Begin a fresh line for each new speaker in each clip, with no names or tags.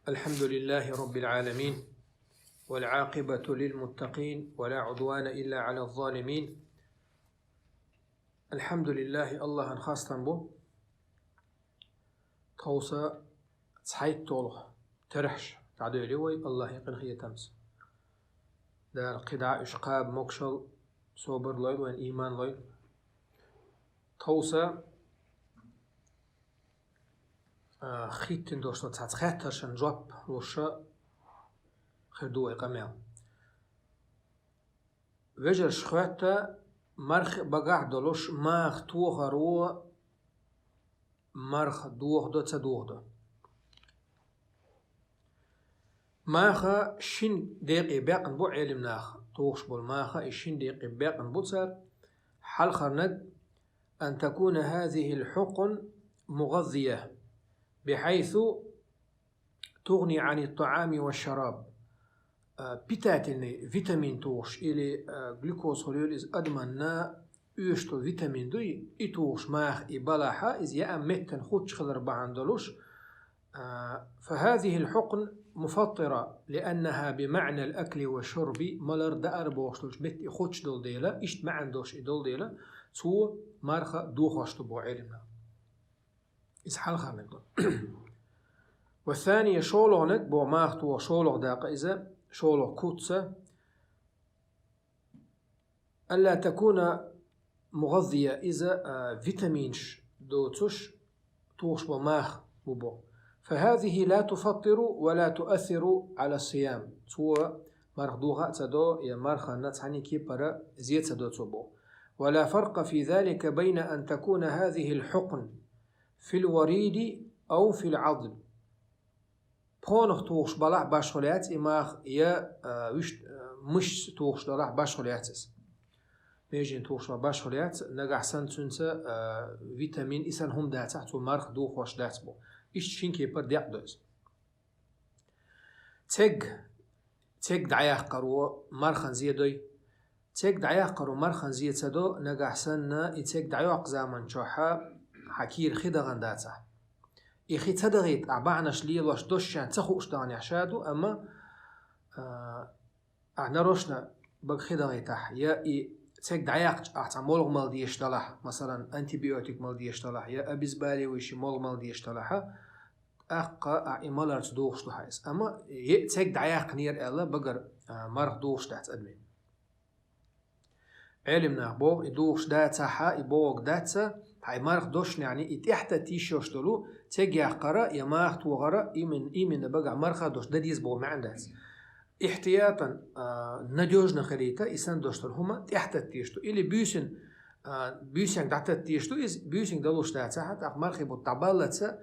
الحمد لله رب العالمين، والعاقبة للمتقين، ولا عدوان إلا على الظالمين. الحمد لله الله خاصة بو توسا تصحيت طوله ترحش تعدي لوي الله يقن هي تمس دار قدع إشقاب مكشل صبر ليل وإن إيمان ليل توسا خيتن دوشنا تخاتر شن جواب وشا خردوي قميل وجر شخواتا مرخ بقع دلوش ماخ توغ رو مرخ دوغ دو تدوغ دو ماخا شين دقيقة باقن بو علم ناخ توغش بول ماخا شين دقيقة باقن بو تسار حل خرند أن تكون هذه الحقن مغذية بحيث تغني عن الطعام والشراب. питательный витамин توغش إلي جلوكوز هوليول إز أدمنا يشتو فيتامين دوي إتوغش ماخ إبالاحا إز يأمتن خوتش خلر بعندلوش. فهذه الحقن مفطرة لأنها بمعنى الأكل والشرب ملر دار بوشتوش بيت خوتش دول ديلا إشت ما عندوش دول ديلا تو مارخا دوخشتو بو علمنا إز حلخا نقدر. والثانية شولونك بو ماخ تو شولوغ داقا إذا شولوغ كوتسا ألا تكون مغذية إذا فيتامينش دوتش توش بماخ بو. فهذه لا تفطر ولا تؤثر على الصيام تو مرخ دوغا تدو يا مرخ نتعني كي برا زيت تدو تبو. ولا فرق في ذلك بين أن تكون هذه الحقن في الوريد أو في العظم. بونخ توغش بلاح باشخوليات إماخ يا مش توغش بلاح باشخولياتس ميجين توغش باشخوليات نجح سن تنسى فيتامين إسان هم داتا تو مارخ دوغ وش دات بو إيش شينكي بر ديق دوز تيج دعياق قرو مارخن زيدوي تيج دعياق قرو مارخن زيد سدو نجح سن إتيج دعياق زامن شوحا حكير خدغن داتا إخي تدغيت أعبعناش لي لوش دوشان تخوش داني عشادو أما أعنا روشنا بخدغيتح يا تيك دعياق أعتمولغ مال ديش دلح مثلا أنتيبيوتيك مال ديش دلح يا أبيز بالي ويشي مال ديش دلح أقا أعمالر تدوغش دحايس أما تيك دعياق نير ألا بقر مرخ دوغش دات أدمي علمنا بوغ يدوغش داتا حا يبوغ داتا هاي مارخ دوشن يعني إتحت تيشوش دلو تيجي قرا يا مارخ توغرا إيمن بقى مارخ دوش دديز بو معندس احتياطا ندوجنا خريطة إسان دوشتر هما تحت تيشتو إلي بيوسن دعت تيشتو إز بيوسن دلوش داتا حتى مارخ بو تابالة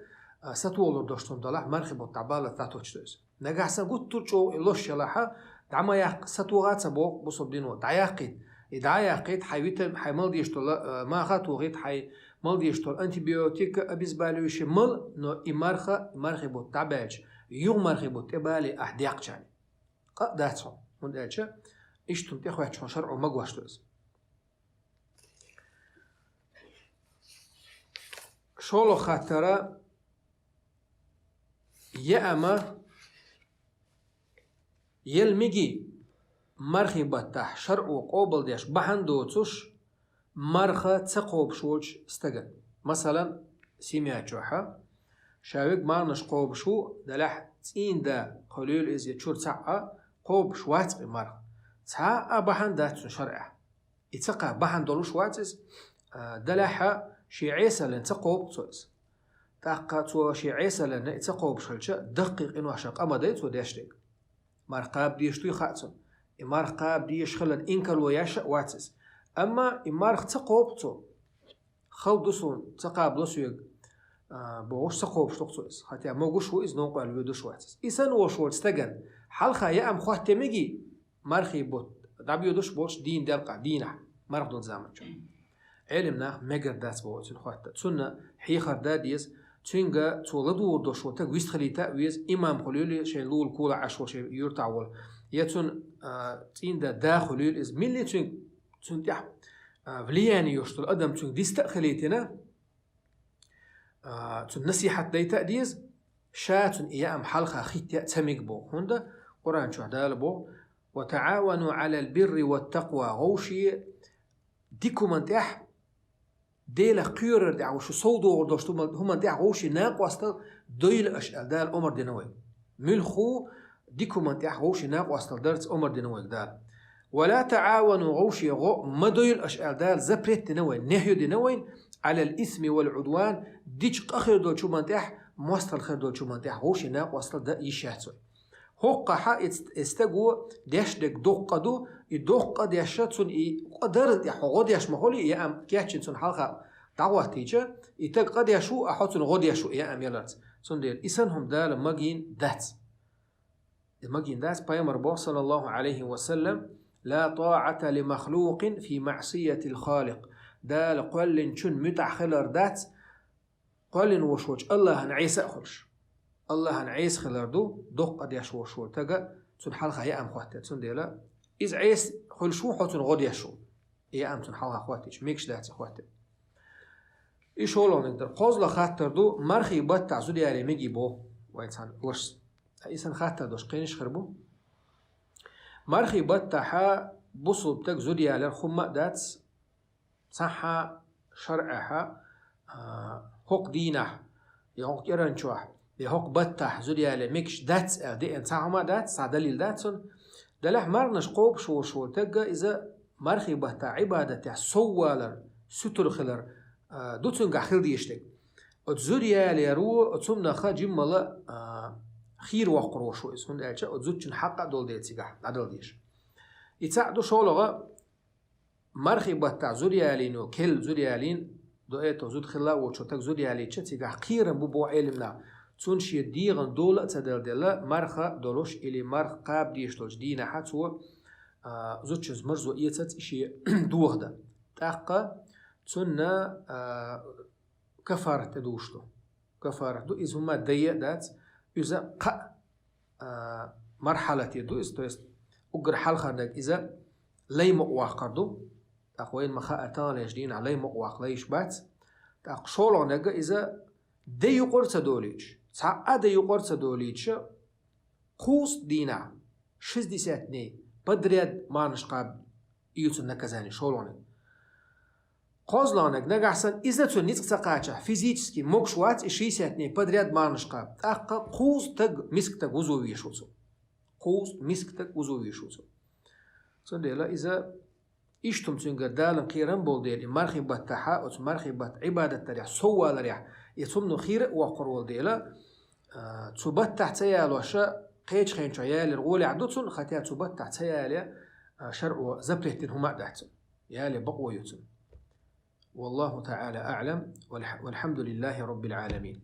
ستولر دوشتون دلح مارخ بو تابالة تاتوشتوز نجحسن قلت ترشو إلوش يلاحا دعما يق ستوغات بو بصبدينو دعياقيد إدعاياقيد حي مال ديشتو ما خاتوغيد حي مال ديشتو أنتيبيوتيك أبيز باليوشي مال نو إمارخ بو تاباج يوم مارخ بو تبالي أحدياق جاني داتسو من دالشا إشتم تيخو يحشون شرعو مقواشتوز شولو خاطرة يأما يلمجي مرخي بتاح شرعو قوبل ديش بحندو تسوش مرخة تقوب شوش استقل مثلا سيميا جوحا شاوك مارنش قوب شو دلح تين دا قليل إز يتشور تعا قوب شواتقي مرخ تعا بحندات شرعه اتقى بحندولو شواتز دلح شي عيسى لن تقوب تسوز تاقا تو شي عيسى لن تقوب شلشا دقيق إنو عشاق أما ديتو ديشتك مرقاب ديشتو يخاتسو إمارخ قاب ديش خلن إنكال وياشا واتس أما إمارخ تقوبتو خلدسون تقاب لسويق بوش تقوب شتوكسوز حتى موغوش هو إز نوقع الويدوش واتس إسان وشوال استغن حالخا يأم خواه تميجي مارخي بوت دابيودوش بوش دين دالقع دينح مارخ دون زامن شو علمنا مجر داس بوتين خواه تسونا حيخر داديز تشينغا تولدو دوشو تاقويست خليتا ويز إمام خليولي شين لول كولا عشو شين يرتعول يتون تين دا خليول إز ملي تون تيح فلياني يشتل أدم تون ديست خليتنا تون نصيحة ديتا ديز شات إيا أم حلقة خيت تميك بو هندا قرآن شو هدال بو وتعاونوا على البر والتقوى غوشي ديكو من تح ديلا قيور دي عوشو صودو غردوشتو هم دي غوشي ناق واستل دويل أشأل دال أمر دينوي ملخو ديكو من تح غوشي ناق واستل درس أمر دينوي دال ولا تعاونوا غوشي غو مدويل أشأل دال زبريت دينوي نهيو دينوي على الإثم والعدوان ديش أخير دول شو من تح موستل خير دول شو من تح غوشي ناق واستل دا يشهتوي هوقا حا استقو ديشدك دوقدو يدوقا ديشتون قدرت يحو يش مخولي يا ام كياتشن حلقه دعوه تيجا يتق قد يشو احطن غد يشو يا ام يلرت سون دير اسنهم دال ماجين دات بايمر صلى الله عليه وسلم لا طاعة لمخلوق في معصية الخالق دال قل شن متعخلر دات قل وشوش الله نعيس أخرش الله نعيس خلردو دوق قد يشو شو تجا تون حلقة يا أم خواتي تون ديلا إز عيس خل شو حتون غد يشو يا أم تون حلقة خواتي ميكش دات خواتي إيش هو نقدر قازلا خاطر دو مرخي بتاع زودي على ميجي بو وينسان وش إنسان خاطر دوش قينش خربو مرخي بتاعها بصل بتاع زودي على الخمة دات صحة شرعها حق دينه يحق يرنشوه يحق بتاع زودي على ميكش دات دي انساهما دات صادليل داتون دلح مرنش قوب شو تجا إذا مرخي بتاع عبادته سوالر ستر خلر دوتون قاخل ديشتك اتزوريا ليرو اتسمنا خاجم ملا خير وقروشو اسمون دالچا اتزوتشن حقا دول ديتسيغا عدل ديش يتساعدو شولغا مرخي بتاع زوريالينو كل زوريالين دو ايتو زود خلا وچوتك زوريالي تشتيغا خيرن بو علمنا تونشي ديغن دولة تدل دلا مرخا دولوش إلي مرخ قاب ديشتوش دينا حتو زوتشز مرزو إيتت إشي دوغدا تاقا تنا كفارة دوشتو كفارة دو إز هما ديا دات إذا قا مرحلة دو إز تويست أقر حلقة نك إذا لي مقواق قردو تاقوين مخا أتان ليجدين علي مقواق ليش بات تاق شولو نك إذا دي قرصة دوليج ساعة دي قرصة دوليج خوص دينا شز دي ساتني بدريد ما نشقاب إيوتن نكزاني شولو نك قازلانك نجحسن إذا تونيت قطعة فيزيكسكي مقشوات إشيساتني بدريد ما نشقاب تاق خوص تج مسك تج وزوي شوتو خوص مسك تج وزوي شوتو صندلا إذا إشتم تنقر دالن خيرن بول ديل مرخي بتاعها أو مرخي بت عبادة تريح سوى لريح يتمنو خير وقرول ديلا تبت تحتيا لوشا قيش خين شيال الغولي عدوتون خاتيا تبت تحتيا شرع زبرهتن هما دحتن يالي بقوة يتن والله تعالى أعلم والحمد لله رب العالمين.